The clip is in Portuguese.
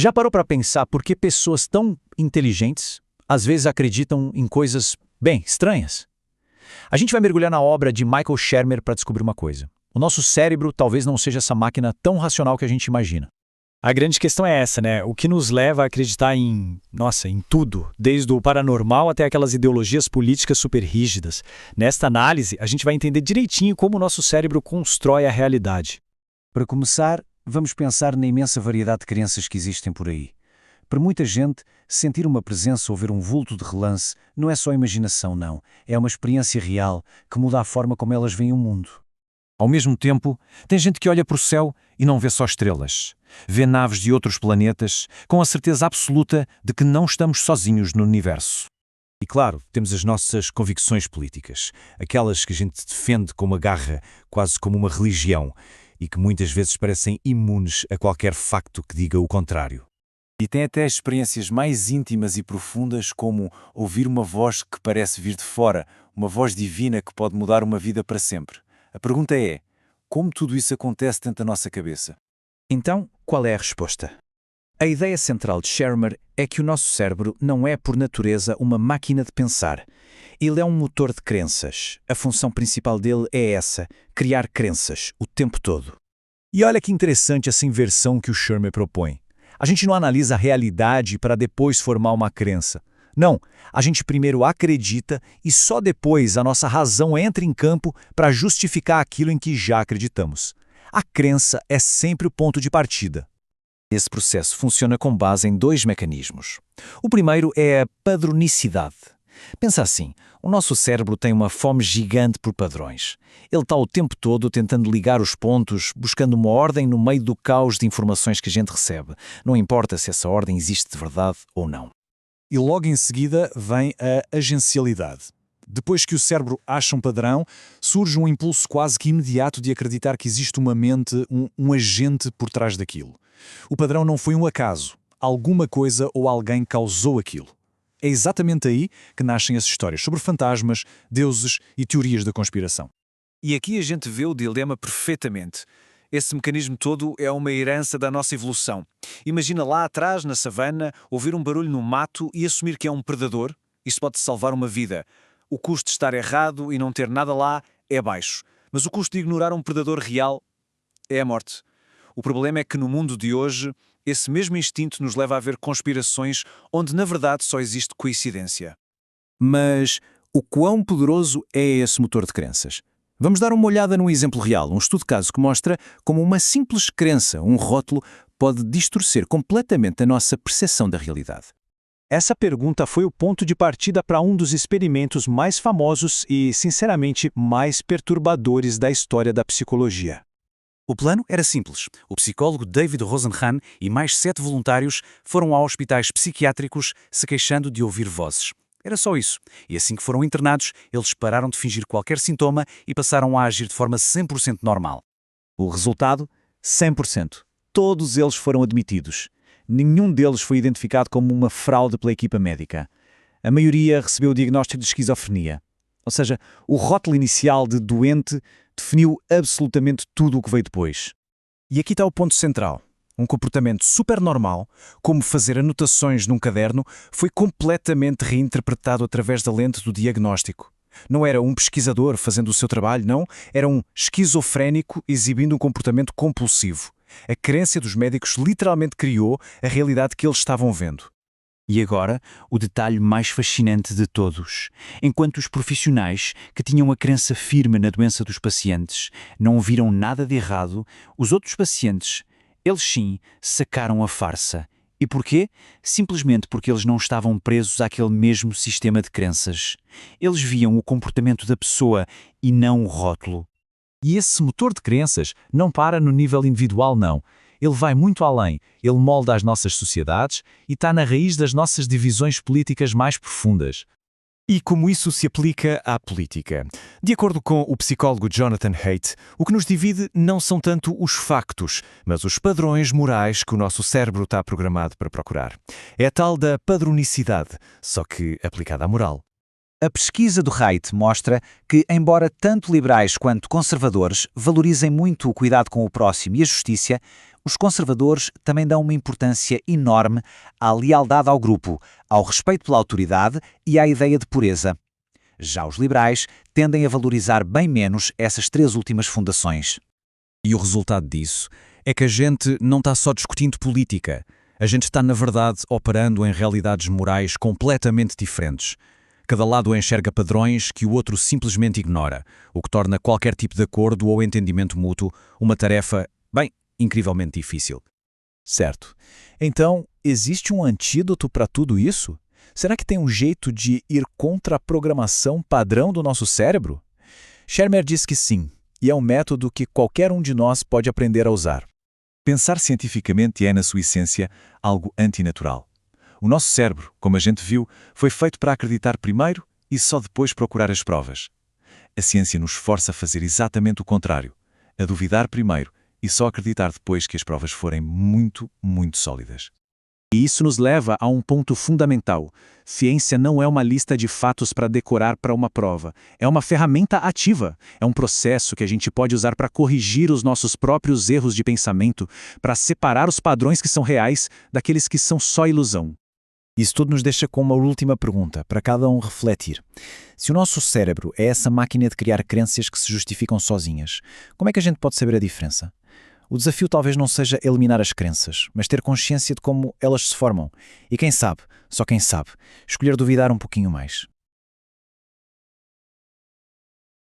Já parou para pensar por que pessoas tão inteligentes às vezes acreditam em coisas, bem, estranhas? A gente vai mergulhar na obra de Michael Shermer para descobrir uma coisa. O nosso cérebro talvez não seja essa máquina tão racional que a gente imagina. A grande questão é essa, né? O que nos leva a acreditar em tudo, desde o paranormal até aquelas ideologias políticas super rígidas. Nesta análise, a gente vai entender direitinho como o nosso cérebro constrói a realidade. Para começar, vamos pensar na imensa variedade de crenças que existem por aí. Para muita gente, sentir uma presença ou ver um vulto de relance não é só imaginação, não. É uma experiência real que muda a forma como elas veem o mundo. Ao mesmo tempo, tem gente que olha para o céu e não vê só estrelas. Vê naves de outros planetas, com a certeza absoluta de que não estamos sozinhos no universo. E claro, temos as nossas convicções políticas, aquelas que a gente defende com uma garra, quase como uma religião, e que muitas vezes parecem imunes a qualquer facto que diga o contrário. E tem até experiências mais íntimas e profundas, como ouvir uma voz que parece vir de fora, uma voz divina que pode mudar uma vida para sempre. A pergunta é, como tudo isso acontece dentro da nossa cabeça? Então, qual é a resposta? A ideia central de Shermer é que o nosso cérebro não é, por natureza, uma máquina de pensar. Ele é um motor de crenças. A função principal dele é essa, criar crenças, o tempo todo. E olha que interessante essa inversão que o Shermer propõe. A gente não analisa a realidade para depois formar uma crença. Não, a gente primeiro acredita e só depois a nossa razão entra em campo para justificar aquilo em que já acreditamos. A crença é sempre o ponto de partida. Esse processo funciona com base em dois mecanismos. O primeiro é a padronicidade. Pensa assim, o nosso cérebro tem uma fome gigante por padrões. Ele está o tempo todo tentando ligar os pontos, buscando uma ordem no meio do caos de informações que a gente recebe. Não importa se essa ordem existe de verdade ou não. E logo em seguida vem a agencialidade. Depois que o cérebro acha um padrão, surge um impulso quase que imediato de acreditar que existe uma mente, um agente por trás daquilo. O padrão não foi um acaso. Alguma coisa ou alguém causou aquilo. É exatamente aí que nascem as histórias sobre fantasmas, deuses e teorias da conspiração. E aqui a gente vê o dilema perfeitamente. Esse mecanismo todo é uma herança da nossa evolução. Imagina lá atrás, na savana, ouvir um barulho no mato e assumir que é um predador. Isso pode salvar uma vida. O custo de estar errado e não ter nada lá é baixo. Mas o custo de ignorar um predador real é a morte. O problema é que no mundo de hoje, esse mesmo instinto nos leva a ver conspirações onde na verdade só existe coincidência. Mas o quão poderoso é esse motor de crenças? Vamos dar uma olhada num exemplo real, um estudo de caso que mostra como uma simples crença, um rótulo, pode distorcer completamente a nossa percepção da realidade. Essa pergunta foi o ponto de partida para um dos experimentos mais famosos e, sinceramente, mais perturbadores da história da psicologia. O plano era simples. O psicólogo David Rosenhan e mais 7 voluntários foram a hospitais psiquiátricos se queixando de ouvir vozes. Era só isso. E assim que foram internados, eles pararam de fingir qualquer sintoma e passaram a agir de forma 100% normal. O resultado? 100%. Todos eles foram admitidos. Nenhum deles foi identificado como uma fraude pela equipa médica. A maioria recebeu o diagnóstico de esquizofrenia. Ou seja, o rótulo inicial de doente definiu absolutamente tudo o que veio depois. E aqui está o ponto central. Um comportamento super normal, como fazer anotações num caderno, foi completamente reinterpretado através da lente do diagnóstico. Não era um pesquisador fazendo o seu trabalho, não. Era um esquizofrénico exibindo um comportamento compulsivo. A crença dos médicos literalmente criou a realidade que eles estavam vendo. E agora, o detalhe mais fascinante de todos. Enquanto os profissionais, que tinham a crença firme na doença dos pacientes, não viram nada de errado, os outros pacientes, eles sim, sacaram a farsa. E porquê? Simplesmente porque eles não estavam presos àquele mesmo sistema de crenças. Eles viam o comportamento da pessoa e não o rótulo. E esse motor de crenças não para no nível individual, não. Ele vai muito além, ele molda as nossas sociedades e está na raiz das nossas divisões políticas mais profundas. E como isso se aplica à política? De acordo com o psicólogo Jonathan Haidt, o que nos divide não são tanto os factos, mas os padrões morais que o nosso cérebro está programado para procurar. É a tal da padronicidade, só que aplicada à moral. A pesquisa do Haidt mostra que, embora tanto liberais quanto conservadores valorizem muito o cuidado com o próximo e a justiça, Os conservadores também dão uma importância enorme à lealdade ao grupo, ao respeito pela autoridade e à ideia de pureza. Já os liberais tendem a valorizar bem menos essas três últimas fundações. E o resultado disso é que a gente não está só discutindo política. A gente está, na verdade, operando em realidades morais completamente diferentes. Cada lado enxerga padrões que o outro simplesmente ignora, o que torna qualquer tipo de acordo ou entendimento mútuo uma tarefa, bem, incrivelmente difícil. Certo. Então, existe um antídoto para tudo isso? Será que tem um jeito de ir contra a programação padrão do nosso cérebro? Shermer diz que sim, e é um método que qualquer um de nós pode aprender a usar. Pensar cientificamente é, na sua essência, algo antinatural. O nosso cérebro, como a gente viu, foi feito para acreditar primeiro e só depois procurar as provas. A ciência nos força a fazer exatamente o contrário, a duvidar primeiro e só acreditar depois que as provas forem muito, muito sólidas. E isso nos leva a um ponto fundamental. Ciência não é uma lista de fatos para decorar para uma prova. É uma ferramenta ativa. É um processo que a gente pode usar para corrigir os nossos próprios erros de pensamento, para separar os padrões que são reais daqueles que são só ilusão. Isso tudo nos deixa com uma última pergunta, para cada um refletir. Se o nosso cérebro é essa máquina de criar crenças que se justificam sozinhas, como é que a gente pode saber a diferença? O desafio talvez não seja eliminar as crenças, mas ter consciência de como elas se formam. E quem sabe, só quem sabe, escolher duvidar um pouquinho mais.